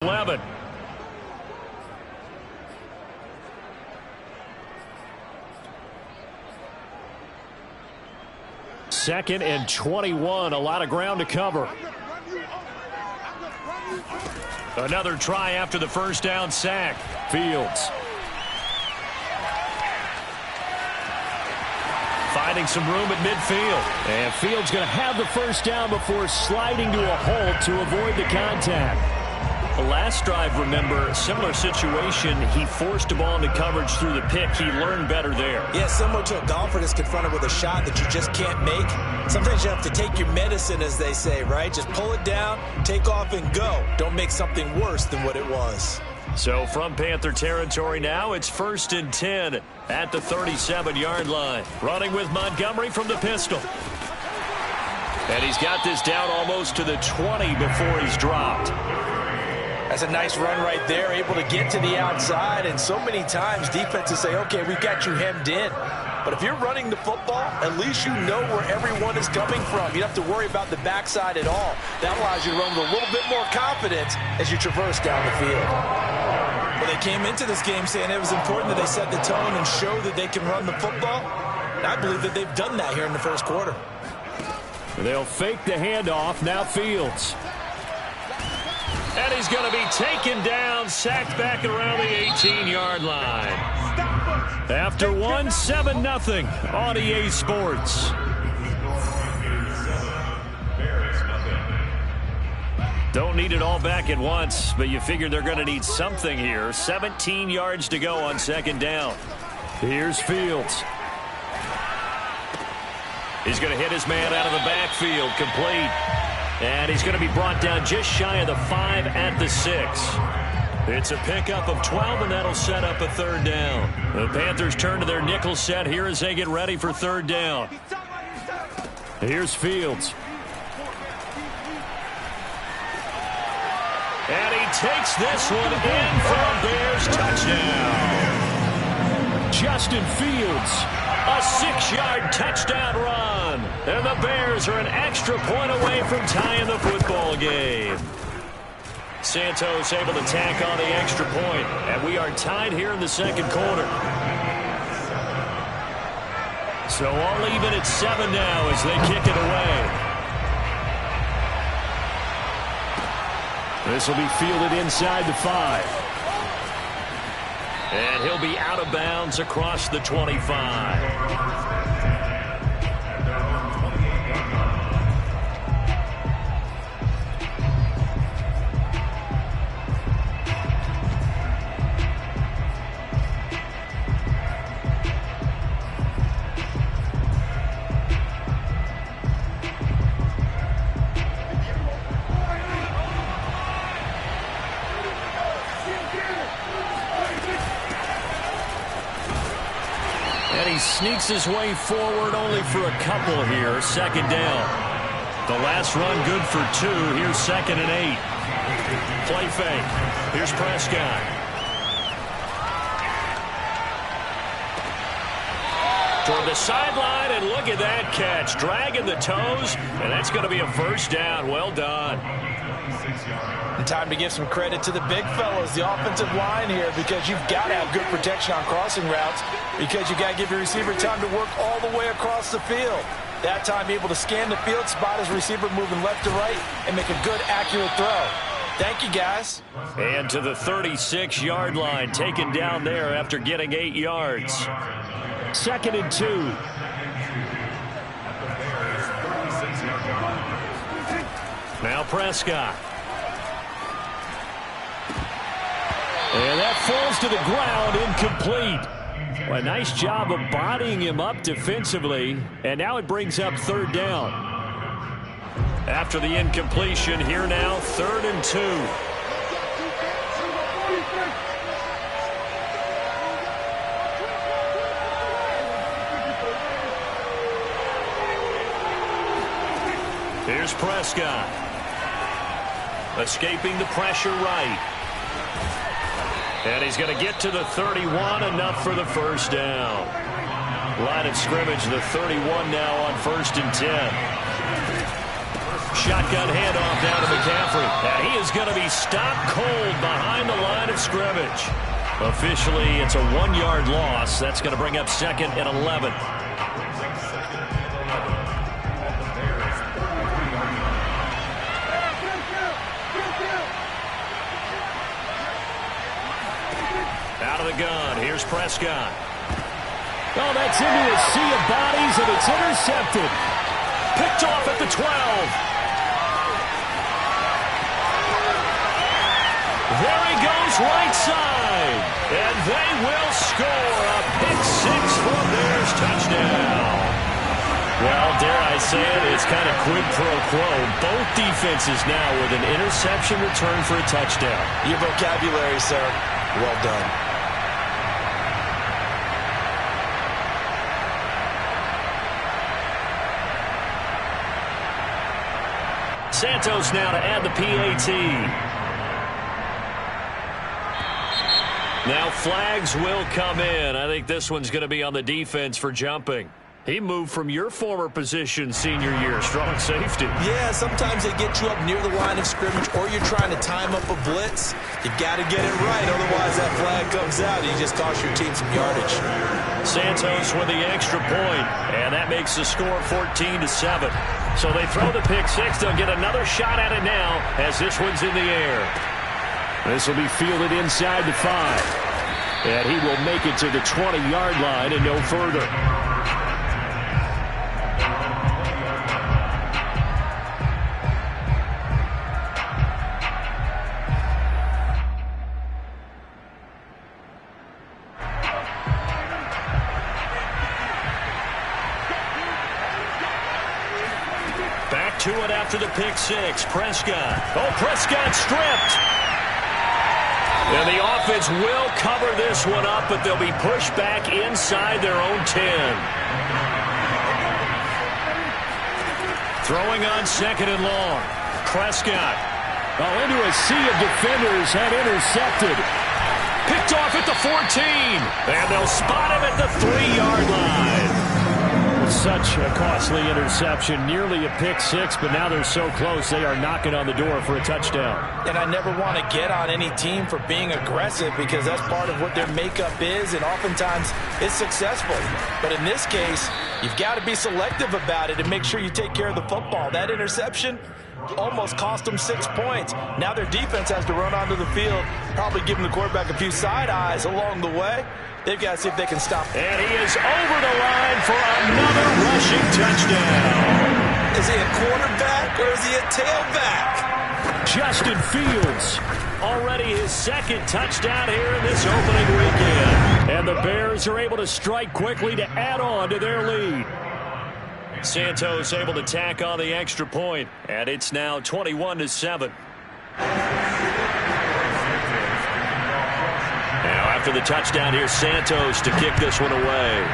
11. Second and 21. A lot of ground to cover. Another try after the first down sack. Fields. Finding some room at midfield. And Fields going to have the first down before sliding to a halt to avoid the contact. The last drive, remember, similar situation. He forced a ball into coverage through the pick. He learned better there. Yeah, similar to a golfer that's confronted with a shot that you just can't make. Sometimes you have to take your medicine, as they say, right? Just pull it down, take off, and go. Don't make something worse than what it was. So from Panther territory now, it's 1st and 10 at the 37-yard line. Running with Montgomery from the pistol. And he's got this down almost to the 20 before he's dropped. That's a nice run right there, able to get to the outside. And so many times defenses say, okay, we've got you hemmed in. But if you're running the football, at least you know where everyone is coming from. You don't have to worry about the backside at all. That allows you to run with a little bit more confidence as you traverse down the field. Well, they came into this game saying it was important that they set the tone and show that they can run the football. And I believe that they've done that here in the first quarter. They'll fake the handoff. Now Fields. And he's going to be taken down, sacked back around the 18-yard line. After one, 7-0 on EA Sports. Don't need it all back at once, but you figure they're going to need something here. 17 yards to go on 2nd down. Here's Fields. He's going to hit his man out of the backfield, complete. And he's going to be brought down just shy of the 5 at the 6. It's a pickup of 12, and that'll set up a 3rd down. The Panthers turn to their nickel set here as they get ready for 3rd down. Here's Fields. And he takes this one in for a Bears touchdown. Justin Fields, a 6-yard touchdown run. And the Bears are an extra point away from tying the football game. Santos able to tack on the extra point, and we are tied here in the 2nd quarter. So all even at 7 now as they kick it away. This will be fielded inside the 5. And he'll be out of bounds across the 25. Sneaks his way forward only for a couple here. 2nd down. The last run good for 2. Here's 2nd and 8. Play fake. Here's Prescott. Toward the sideline, and look at that catch. Dragging the toes, and that's going to be a 1st down. Well done. And time to give some credit to the big fellas, the offensive line here, because you've got to have good protection on crossing routes, because you've got to give your receiver time to work all the way across the field. That time able to scan the field, spot his receiver moving left to right, and make a good, accurate throw. Thank you, guys. And to the 36-yard line, taken down there after getting 8 yards. 2nd and 2. Now Prescott. And that falls to the ground, incomplete. Well, a nice job of bodying him up defensively. And now it brings up 3rd down. After the incompletion, here now, 3rd and 2. Here's Prescott. Escaping the pressure right. And he's going to get to the 31, enough for the 1st down. Line of scrimmage, the 31 now on 1st and 10. Shotgun handoff down to McCaffrey. And he is going to be stopped cold behind the line of scrimmage. Officially, it's a 1-yard loss. That's going to bring up 2nd and 11. Out of the gun. Here's Prescott. Oh, that's into a sea of bodies, and it's intercepted. Picked off at the 12. There he goes, right side. And they will score a pick-6 for a Bears touchdown. Well, dare I say it, it's kind of quid pro quo. Both defenses now with an interception return for a touchdown. Your vocabulary, sir. Well done. Santos now to add the PAT. Now flags will come in. I think this one's going to be on the defense for jumping. He moved from your former position senior year, strong safety. Yeah, sometimes they get you up near the line of scrimmage or you're trying to time up a blitz. You've got to get it right, otherwise that flag comes out and you just cost your team some yardage. Santos with the extra point, and that makes the score 14-7. So they throw the pick-6. They'll get another shot at it now as this one's in the air. This will be fielded inside the 5. And he will make it to the 20-yard line and no further. To it after the pick-6. Prescott. Oh, Prescott stripped. And the offense will cover this one up, but they'll be pushed back inside their own 10. Throwing on 2nd and long. Prescott. Oh, into a sea of defenders and intercepted. Picked off at the 14. And they'll spot him at the 3-yard line. Such a costly interception, nearly a pick-6, but now they're so close they are knocking on the door for a touchdown. And I never want to get on any team for being aggressive because that's part of what their makeup is, and oftentimes it's successful. But in this case, you've got to be selective about it and make sure you take care of the football. That interception almost cost them 6 points. Now their defense has to run onto the field, probably giving the quarterback a few side eyes along the way. They've got to see if they can stop. And he is over the line for another rushing touchdown. Is he a quarterback or is he a tailback? Justin Fields, already his 2nd touchdown here in this opening weekend. And the Bears are able to strike quickly to add on to their lead. Santos able to tack on the extra point, and it's now 21-7. After the touchdown, here's Santos to kick this one away.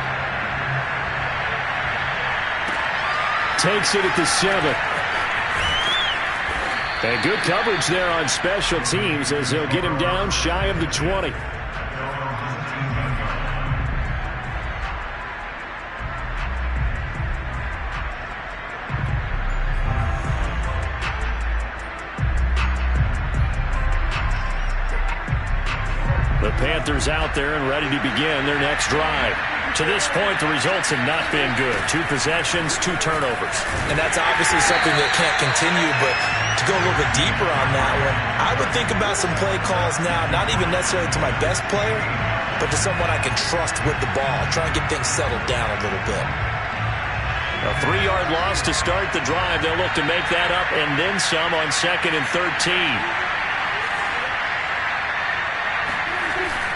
Takes it at the 7. And good coverage there on special teams as they'll get him down shy of the 20. The Panthers out there and ready to begin their next drive. To this point, the results have not been good. 2 possessions, 2 turnovers. And that's obviously something that can't continue, but to go a little bit deeper on that one, I would think about some play calls now, not even necessarily to my best player, but to someone I can trust with the ball. Try and get things settled down a little bit. A 3-yard loss to start the drive. They'll look to make that up and then some on 2nd and 13.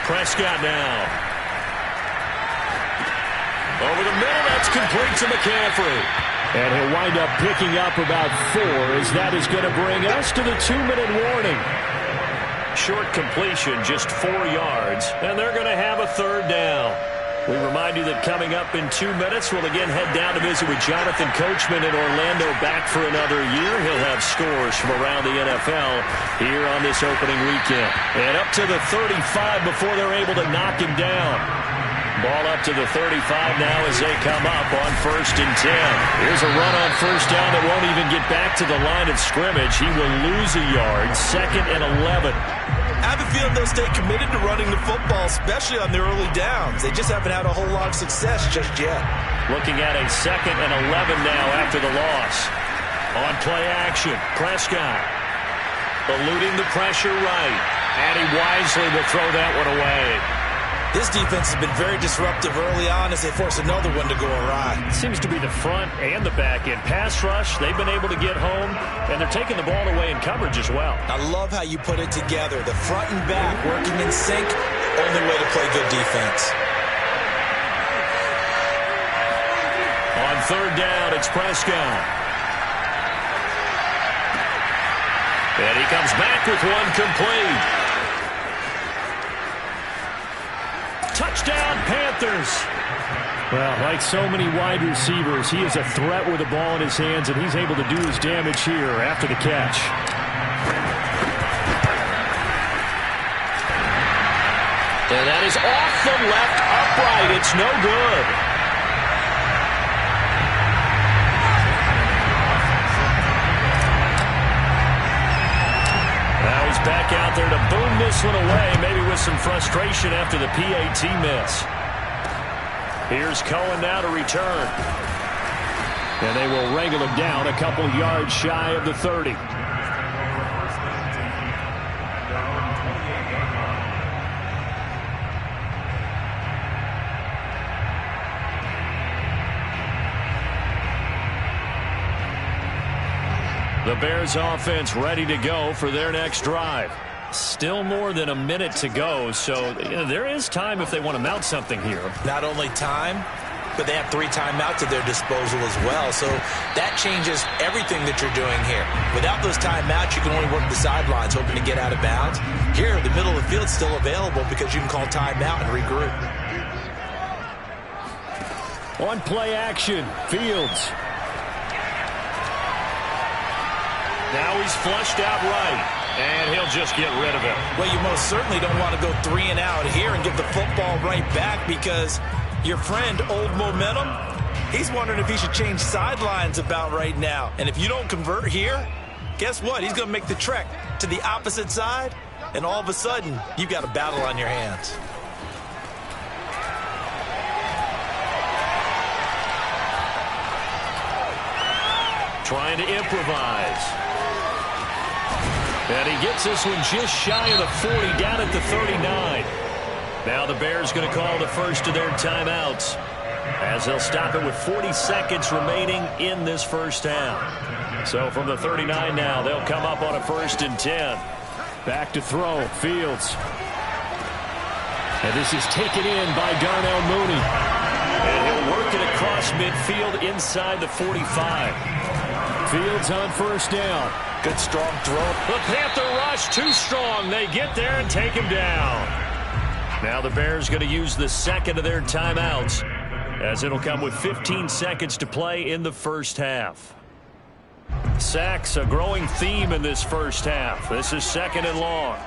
Prescott now. Over the middle, that's complete to McCaffrey. And he'll wind up picking up about 4 as that is going to bring us to the 2-minute warning. Short completion, just 4 yards, and they're going to have a 3rd down. We remind you that coming up in 2 minutes, we'll again head down to visit with Jonathan Coachman in Orlando, back for another year. He'll have scores from around the NFL here on this opening weekend. And up to the 35 before they're able to knock him down. Ball up to the 35 now as they come up on 1st and 10. Here's a run on 1st down that won't even get back to the line of scrimmage. He will lose a yard. 2nd and 11. I have a feeling they'll stay committed to running the football, especially on the early downs. They just haven't had a whole lot of success just yet. Looking at a 2nd and 11 now after the loss. On play action, Prescott eluding the pressure right. And he wisely will throw that one away. This defense has been very disruptive early on as they force another one to go awry. Seems to be the front and the back end. Pass rush, they've been able to get home, and they're taking the ball away in coverage as well. I love how you put it together. The front and back working in sync, only way to play good defense. On 3rd down, it's Prescott. And he comes back with one complete. Touchdown, Panthers. Well, like so many wide receivers, he is a threat with the ball in his hands, and he's able to do his damage here after the catch. And that is off the left upright. It's no good. Now he's back out there to boom this one away, maybe with some frustration after the PAT miss. Here's Cohen now to return. And they will wrangle him down a couple yards shy of the 30. The Bears offense ready to go for their next drive. Still more than a minute to go, so there is time if they want to mount something here. Not only time, but they have 3 timeouts at their disposal as well. So that changes everything that you're doing here. Without those timeouts, you can only work the sidelines, hoping to get out of bounds. Here, the middle of the field is still available because you can call timeout and regroup. On play action, Fields. Now he's flushed out right, and he'll just get rid of it. Well, you most certainly don't want to go 3 and out here and get the football right back because your friend, Old Momentum, he's wondering if he should change sidelines about right now. And if you don't convert here, guess what? He's going to make the trek to the opposite side, and all of a sudden, you've got a battle on your hands. Trying to improvise. And he gets this one just shy of the 40, down at the 39. Now the Bears going to call the first of their timeouts as they'll stop it with 40 seconds remaining in this first half. So from the 39 now, they'll come up on a 1st and 10. Back to throw, Fields. And this is taken in by Darnell Mooney. And he'll work it across midfield inside the 45. Fields on 1st down. Good strong throw. The Panther rush too strong. They get there and take him down. Now the Bears going to use the second of their timeouts as it'll come with 15 seconds to play in the first half. Sacks a growing theme in this first half. This is 2nd and long.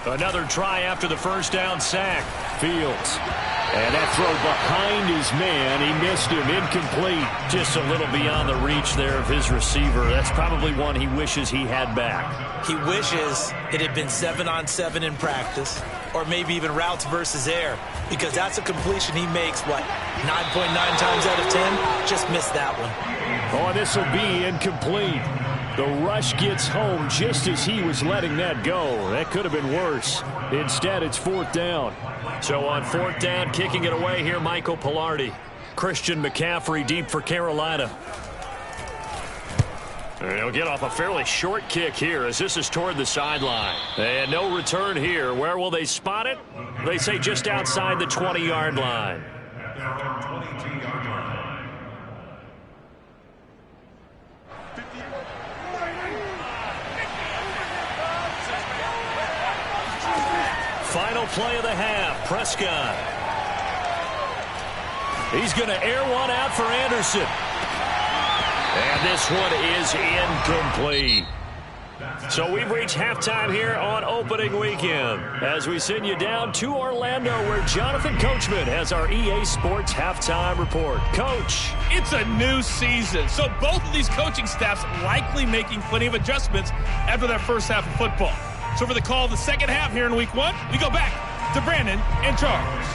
Another try after the 1st down sack. Fields. And that throw behind his man. He missed him. Incomplete. Just a little beyond the reach there of his receiver. That's probably one he wishes he had back. He wishes it had been 7-on-7 in practice, or maybe even routes versus air, because that's a completion he makes, 9.9 times out of 10? Just missed that one. Oh, this will be incomplete. The rush gets home just as he was letting that go. That could have been worse. Instead, it's 4th down. So on 4th down, kicking it away here, Michael Pilardi. Christian McCaffrey deep for Carolina. And he'll get off a fairly short kick here as this is toward the sideline. And no return here. Where will they spot it? They say just outside the 20-yard line. Final play of the half, Prescott. He's going to air one out for Anderson. And this one is incomplete. So we've reached halftime here on opening weekend as we send you down to Orlando where Jonathan Coachman has our EA Sports halftime report. Coach. It's a new season, so both of these coaching staffs likely making plenty of adjustments after that first half of football. So for the call of the second half here in week one, we go back to Brandon and Charles.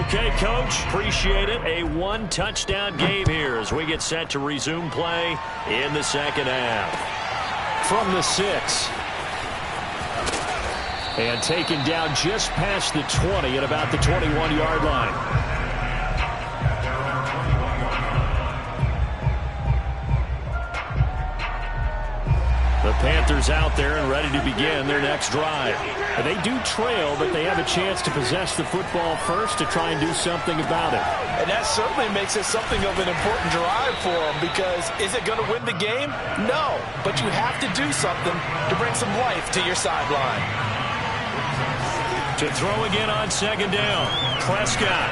Okay, Coach. Appreciate it. A one-touchdown game here as we get set to resume play in the second half. From the 6. And taken down just past the 20 at about the 21-yard line. The Panthers out there and ready to begin their next drive. And they do trail, but they have a chance to possess the football first to try and do something about it. And that certainly makes it something of an important drive for them because is it going to win the game? No, but you have to do something to bring some life to your sideline. To throw again on second down, Prescott.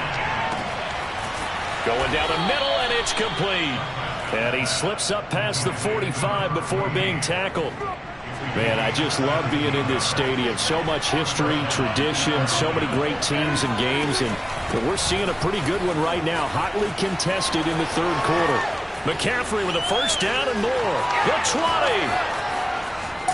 Going down the middle, and it's complete. And he slips up past the 45 before being tackled. Man, I just love being in this stadium. So much history, tradition, so many great teams and games. And we're seeing a pretty good one right now, hotly contested in the third quarter. McCaffrey with a first down and more. The 20.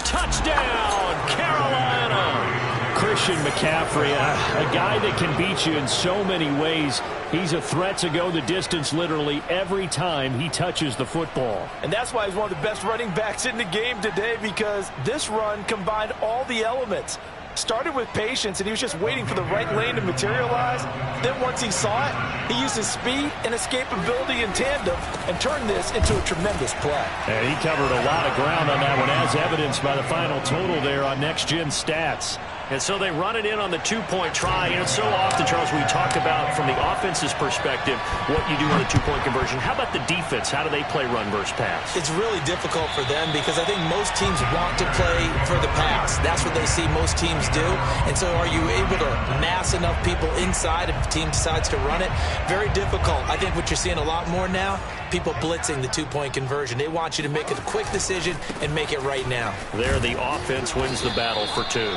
Touchdown, Carolina. Christian McCaffrey, a guy that can beat you in so many ways. He's a threat to go the distance literally every time he touches the football. And that's why he's one of the best running backs in the game today because this run combined all the elements. Started with patience, and he was just waiting for the right lane to materialize. Then once he saw it, he used his speed and escapability in tandem and turned this into a tremendous play. And he covered a lot of ground on that one, as evidenced by the final total there on Next Gen Stats. And so they run it in on the two-point try. And so often, Charles, we talk about from the offense's perspective what you do on the two-point conversion. How about the defense? How do they play run versus pass? It's really difficult for them because I think most teams want to play for the pass. That's what they see most teams do. And so are you able to mass enough people inside if the team decides to run it? Very difficult. I think what you're seeing a lot more now, people blitzing the two-point conversion. They want you to make a quick decision and make it right now. There, the offense wins the battle for 2.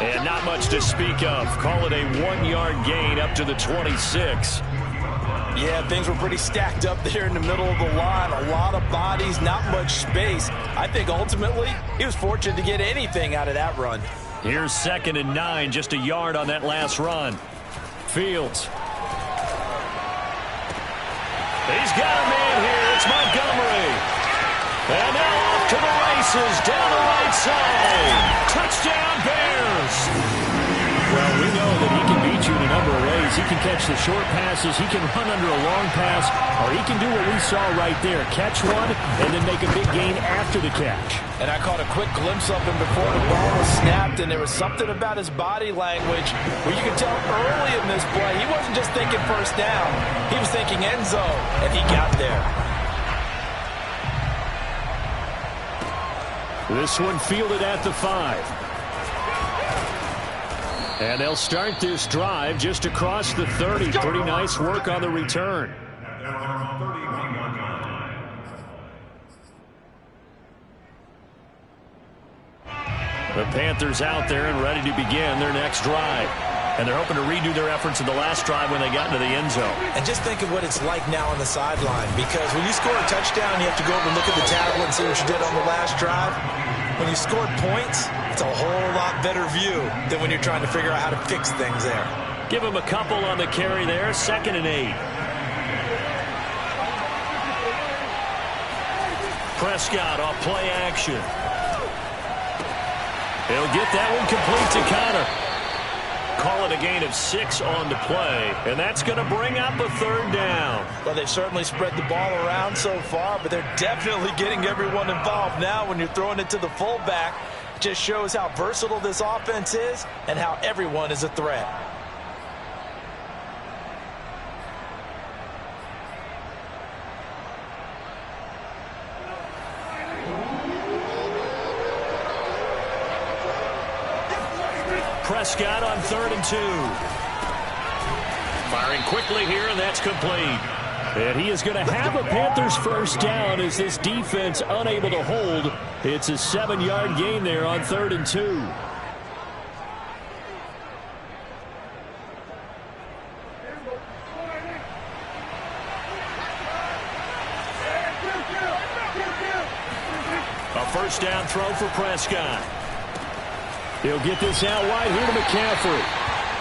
And not much to speak of. Call it a 1-yard gain up to the 26. Yeah, things were pretty stacked up there in the middle of the line. A lot of bodies, not much space. I think ultimately he was fortunate to get anything out of that run. Here's 2nd and 9, just a yard on that last run. Fields. He's got a man here. It's Montgomery. And now off to the races down the right side. Touchdown, Bears. Well, we know that he can beat you in a number of ways. He can catch the short passes, he can run under a long pass, or he can do what we saw right there, catch one and then make a big gain after the catch. And I caught a quick glimpse of him before the ball was snapped, and there was something about his body language where you could tell early in this play he wasn't just thinking first down, he was thinking end zone, and he got there. This one fielded at the 5. And they'll start this drive just across the 30. Pretty nice work on the return. The Panthers out there and ready to begin their next drive. And they're hoping to redo their efforts in the last drive when they got into the end zone. And just think of what it's like now on the sideline, because when you score a touchdown, you have to go over and look at the tablet and see what you did on the last drive. When you scored points, it's a whole lot better view than when you're trying to figure out how to fix things there. Give him a couple on the carry there, 2nd and 8. Prescott off play action. He'll get that one complete to Connor. Call it a gain of 6 on the play, and that's going to bring up a 3rd down. Well, they've certainly spread the ball around so far, but they're definitely getting everyone involved now when you're throwing it to the fullback. Just shows how versatile this offense is and how everyone is a threat. Prescott on 3rd and 2. Firing quickly here, and that's complete. And he is going to have a Panthers first down as this defense unable to hold. It's a 7-yard gain there on 3rd and 2. A first down throw for Prescott. He'll get this out wide here to McCaffrey.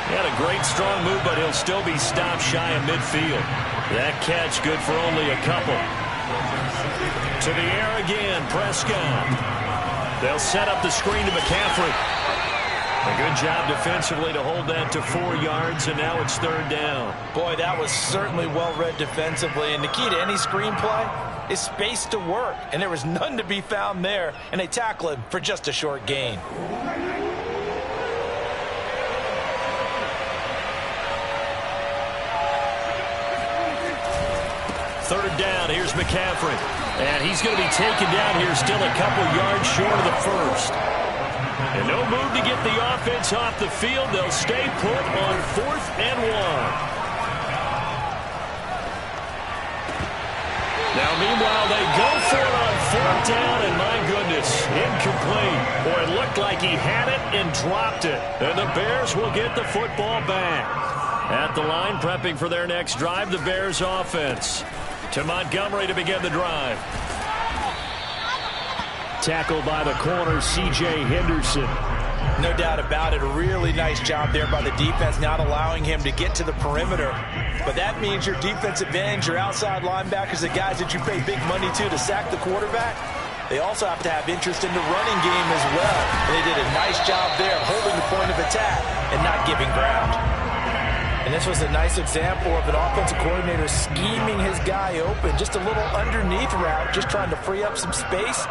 He had a great strong move, but he'll still be stopped shy of midfield. That catch good for only a couple. To the air again, Prescott. They'll set up the screen to McCaffrey. A good job defensively to hold that to 4 yards, and now it's 3rd down. Boy, that was certainly well read defensively, and the key to any screenplay is space to work, and there was none to be found there, and they tackle him for just a short gain. Third down, here's McCaffrey. And he's going to be taken down here still a couple yards short of the first. And no move to get the offense off the field. They'll stay put on 4th and 1. Now, meanwhile, they go for it on 4th down, and my goodness, incomplete. Boy, it looked like he had it and dropped it. And the Bears will get the football back. At the line, prepping for their next drive, the Bears offense. To Montgomery to begin the drive. Tackled by the corner, C.J. Henderson. No doubt about it. A really nice job there by the defense, not allowing him to get to the perimeter. But that means your defensive ends, your outside linebackers, the guys that you pay big money to sack the quarterback, they also have to have interest in the running game as well. And they did a nice job there holding the point of attack and not giving ground. And this was a nice example of an offensive coordinator scheming his guy open. Just a little underneath route, just trying to free up some space.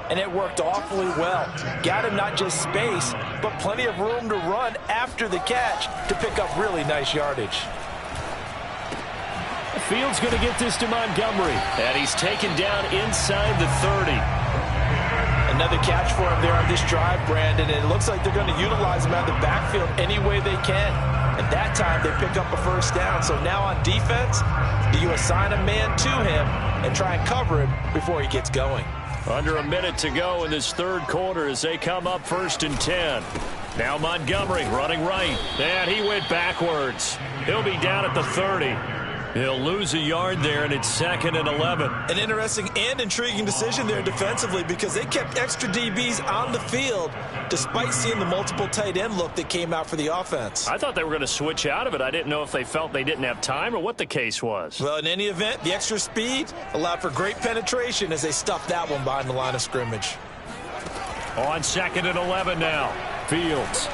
And it worked awfully well. Got him not just space, but plenty of room to run after the catch to pick up really nice yardage. Fields going to get this to Montgomery. And he's taken down inside the 30. Another catch for him there on this drive, Brandon. And it looks like they're going to utilize him out of the backfield any way they can. And that time they pick up a first down. So now on defense, do you assign a man to him and try and cover him before he gets going? Under a minute to go in this third quarter as they come up 1st and 10. Now Montgomery running right. And he went backwards. He'll be down at the 30. He'll lose a yard there, and it's 2nd and 11. An interesting and intriguing decision there defensively because they kept extra DBs on the field despite seeing the multiple tight end look that came out for the offense. I thought they were going to switch out of it. I didn't know if they felt they didn't have time or what the case was. Well, in any event, the extra speed allowed for great penetration as they stuffed that one behind the line of scrimmage. On 2nd and 11 now. Fields.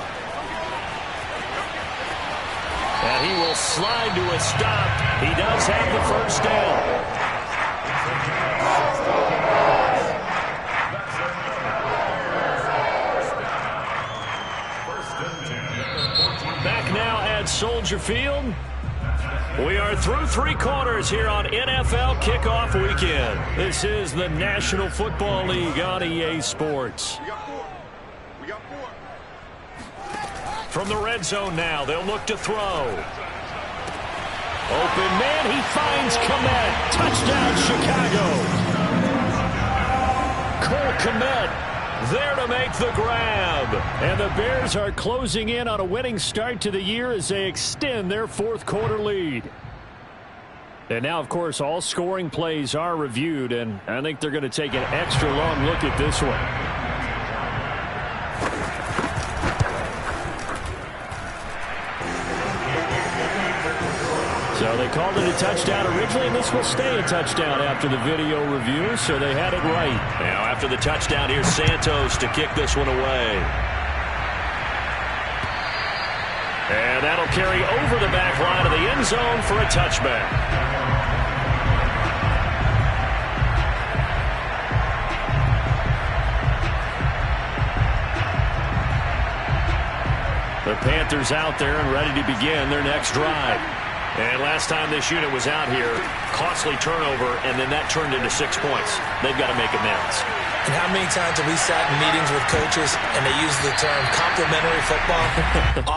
And he will slide to a stop. He does have the first down. Back now at Soldier Field. We are through 3 quarters here on NFL Kickoff Weekend. This is the National Football League on EA Sports. From the red zone now, they'll look to throw. Open man, he finds Kmet. Touchdown, Chicago. Cole Kmet there to make the grab. And the Bears are closing in on a winning start to the year as they extend their 4th quarter lead. And now, of course, all scoring plays are reviewed, and I think they're going to take an extra long look at this one. So they called it a touchdown originally, and this will stay a touchdown after the video review, so they had it right. Now after the touchdown, here's Santos to kick this one away. And that'll carry over the back line of the end zone for a touchback. The Panthers out there and ready to begin their next drive. And last time this unit was out here, costly turnover, and then that turned into 6 points. They've got to make amends. And how many times have we sat in meetings with coaches and they use the term complementary football?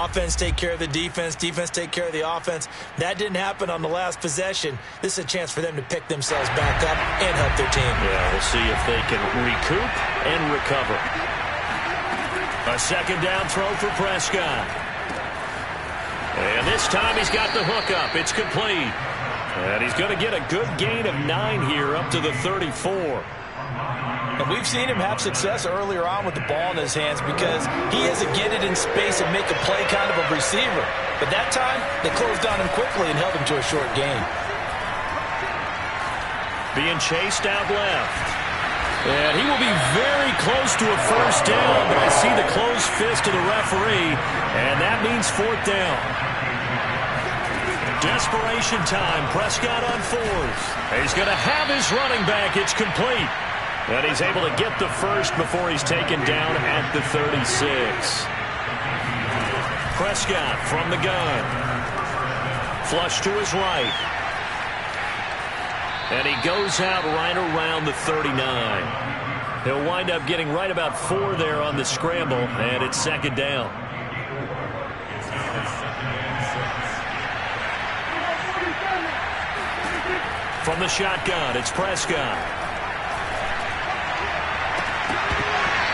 Offense take care of the defense, defense take care of the offense. That didn't happen on the last possession. This is a chance for them to pick themselves back up and help their team. Yeah, we'll see if they can recoup and recover. A second down throw for Prescott. And this time he's got the hook up. It's complete. And he's going to get a good gain of 9 here up to the 34. And we've seen him have success earlier on with the ball in his hands because he has to get it in space and make a play kind of a receiver. But that time, they closed on him quickly and held him to a short gain. Being chased out left. And he will be very close to a first down, but I see the closed fist of the referee, and that means fourth down. Desperation time. Prescott on fourth. He's going to have his running back. It's complete. And he's able to get the first before he's taken down at the 36. Prescott from the gun. Flush to his right. And he goes out right around the 39. He'll wind up getting right about 4 there on the scramble, and it's second down. From the shotgun, it's Prescott.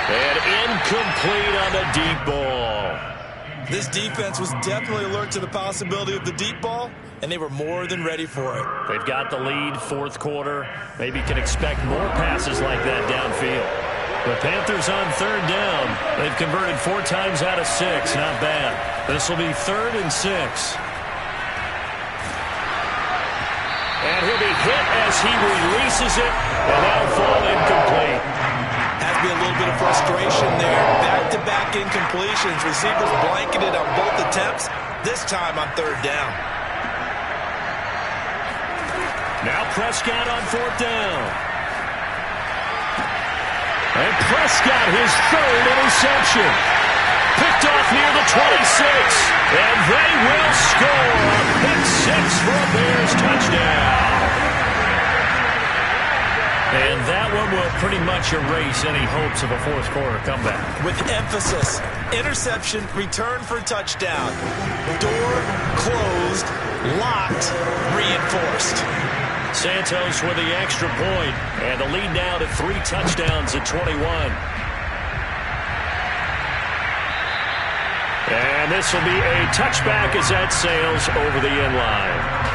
And incomplete on the deep ball. This defense was definitely alert to the possibility of the deep ball, and they were more than ready for it. They've got the lead, fourth quarter. Maybe can expect more passes like that downfield. The Panthers on third down. They've converted 4 times out of 6. Not bad. This will be 3rd and 6. And he'll be hit as he releases it, and that'll fall incomplete. Has to be a little bit of frustration there. Back-to-back incompletions. Receivers blanketed on both attempts, this time on third down. Now Prescott on fourth down. And Prescott, his 3rd interception. Picked off near the 26. And they will score a pick 6 for a Bears touchdown. And that one will pretty much erase any hopes of a fourth quarter comeback. With emphasis, interception, return for touchdown. Door closed, locked, reinforced. Santos with the extra point, and the lead now to 3 touchdowns at 21. And this will be a touchback as that sails over the end line.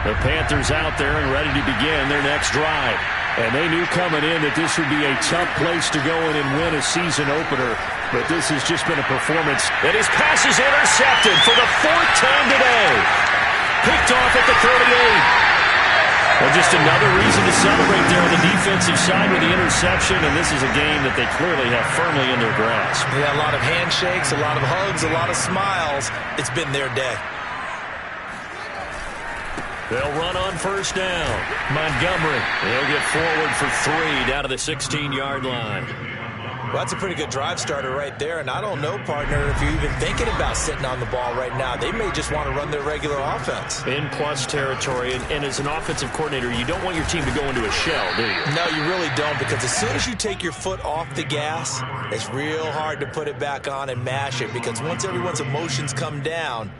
The Panthers out there and ready to begin their next drive. And they knew coming in that this would be a tough place to go in and win a season opener. But this has just been a performance. And his pass is intercepted for the 4th time today. Picked off at the 38. Well, just another reason to celebrate there on the defensive side with the interception. And this is a game that they clearly have firmly in their grasp. Yeah, a lot of handshakes, a lot of hugs, a lot of smiles. It's been their day. They'll run on first down. Montgomery, he'll get forward for 3 down to the 16-yard line. Well, that's a pretty good drive starter right there. And I don't know, partner, if you're even thinking about sitting on the ball right now. They may just want to run their regular offense. In plus territory. And as an offensive coordinator, you don't want your team to go into a shell, do you? No, you really don't. Because as soon as you take your foot off the gas, it's real hard to put it back on and mash it. Because once everyone's emotions come down,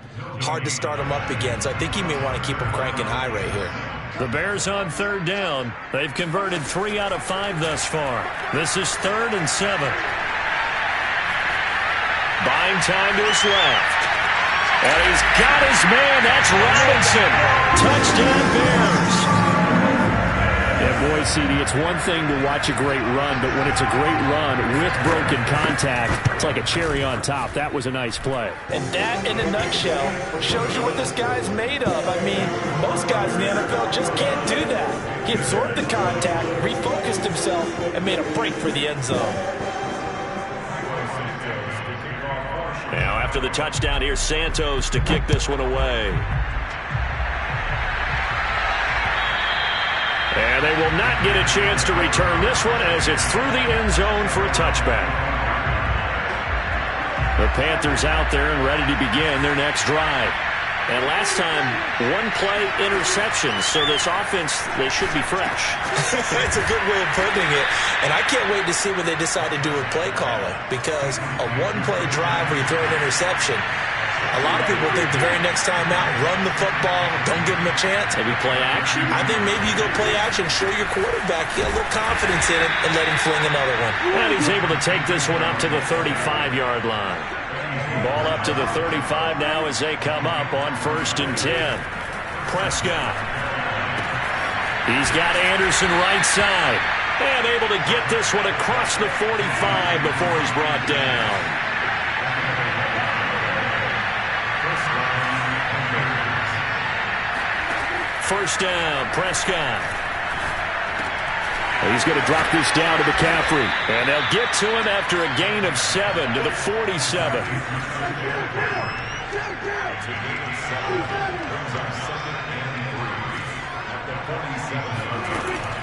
hard to start them up again. So I think he may want to keep them cranking high right here. The Bears on third down. They've converted 3 out of 5 thus far. This is 3rd and 7. Buying time to his left. And he's got his man. That's Robinson. Touchdown Bears. Yeah, boy, CD, it's one thing to watch a great run, but when it's a great run with broken contact, it's like a cherry on top. That was a nice play. And that, in a nutshell, shows you what this guy's made of. I mean, most guys in the NFL just can't do that. He absorbed the contact, refocused himself, and made a break for the end zone. Now, after the touchdown, here's Santos to kick this one away. And they will not get a chance to return this one as it's through the end zone for a touchback. The Panthers out there and ready to begin their next drive. And last time, one play interception. So this offense, they should be fresh. That's a good way of putting it. And I can't wait to see what they decide to do with play calling. Because a one-play drive where you throw an interception, a lot of people think the very next time out, run the football, don't give him a chance. Maybe play action? I think maybe you go play action, show your quarterback, get a little confidence in him, and let him fling another one. And he's able to take this one up to the 35-yard line. Ball up to the 35 now as they come up on 1st and 10. Prescott. He's got Anderson right side. And able to get this one across the 45 before he's brought down. First down, Prescott. He's going to drop this down to McCaffrey. And they'll get to him after a gain of 7 to the 47.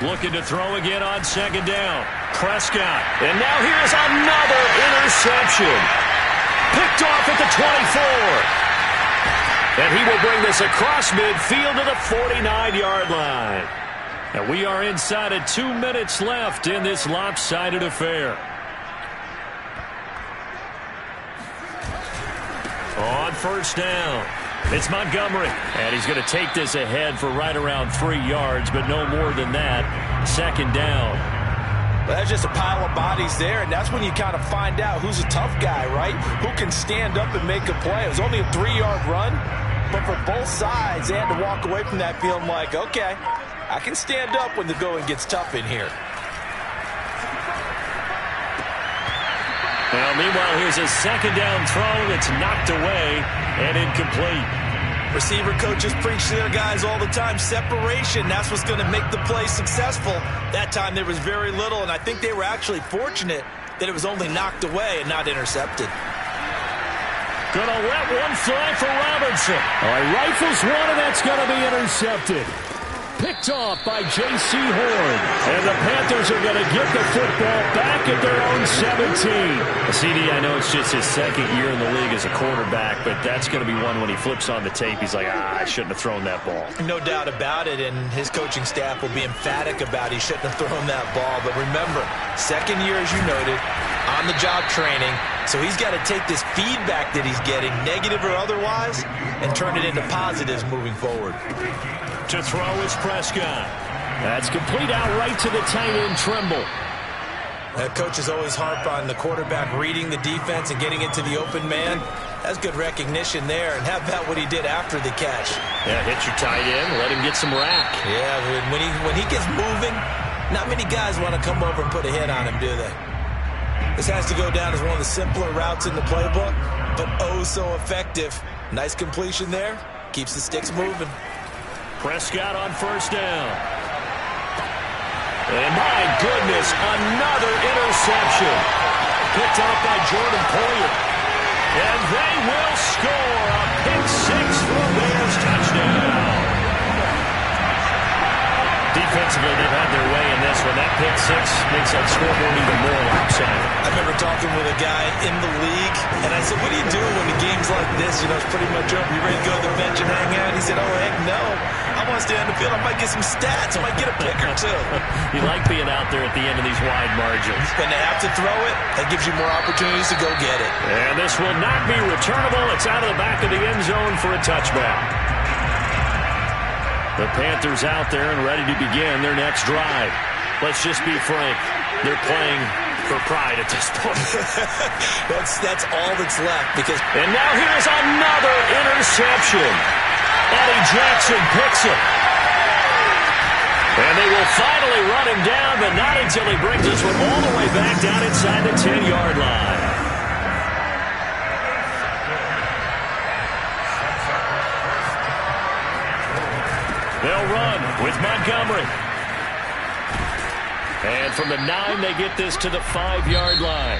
Looking to throw again on 2nd down. Prescott. And now here's another interception. Picked off at the 24. And he will bring this across midfield to the 49-yard line. And we are inside of 2 minutes left in this lopsided affair. On 1st down, it's Montgomery. And he's going to take this ahead for right around 3 yards, but no more than that. 2nd down. Well, that's just a pile of bodies there, and that's when you kind of find out who's a tough guy, right? Who can stand up and make a play. It was only a 3-yard run, but for both sides, they had to walk away from that feeling like, okay, I can stand up when the going gets tough in here. Well, meanwhile, here's a 2nd down throw that's knocked away and incomplete. Receiver coaches preach to their guys all the time. Separation, that's what's going to make the play successful. That time there was very little, and I think they were actually fortunate that it was only knocked away and not intercepted. Gonna let one fly for Robinson. He rifles one, and that's going to be intercepted. Picked off by J.C. Horn. And the Panthers are going to get the football back at their own 17. CD, I know it's just his 2nd year in the league as a quarterback, but that's going to be one when he flips on the tape. He's like, I shouldn't have thrown that ball. No doubt about it, and his coaching staff will be emphatic about he shouldn't have thrown that ball. But remember, 2nd year, as you noted, on-the-job training. So he's got to take this feedback that he's getting, negative or otherwise, and turn it into positives moving forward. To throw is Prescott. That's complete outright to the tight end, Trimble. Coaches always harp on the quarterback reading the defense and getting it to the open man. That's good recognition there. And how about what he did after the catch? Yeah, hit your tight end, let him get some rack. Yeah, when he gets moving, not many guys want to come over and put a hit on him, do they? This has to go down as one of the simpler routes in the playbook, but oh so effective. Nice completion there. Keeps the sticks moving. Prescott on 1st down. And my goodness, another interception. Picked up by Jordan Poyer. And they will score a pick-6 for a Bears touchdown. Defensively, they've had their way in this one. That pick-6 makes that scoreboard even more lopsided. I remember talking with a guy in the league, and I said, what do you do when the game's like this? You know, it's pretty much over. You ready to go to the bench and hang out? He said, oh, heck no. I want to stay on the field. I might get some stats. I might get a pick or two. You like being out there at the end of these wide margins. When they have to throw it, that gives you more opportunities to go get it. And this will not be returnable. It's out of the back of the end zone for a touchback. The Panthers out there and ready to begin their next drive. Let's just be frank. They're playing for pride at this point. That's all that's left. And now here's another interception. Eddie Jackson picks it. And they will finally run him down, but not until he brings this one all the way back down inside the 10-yard line. They'll run with Montgomery. And from the 9, they get this to the 5-yard line.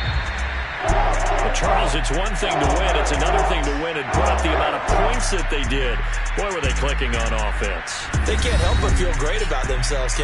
But Charles, it's one thing to win. It's another thing to win and put up the amount of points that they did. Boy, were they clicking on offense. They can't help but feel great about themselves, Ken.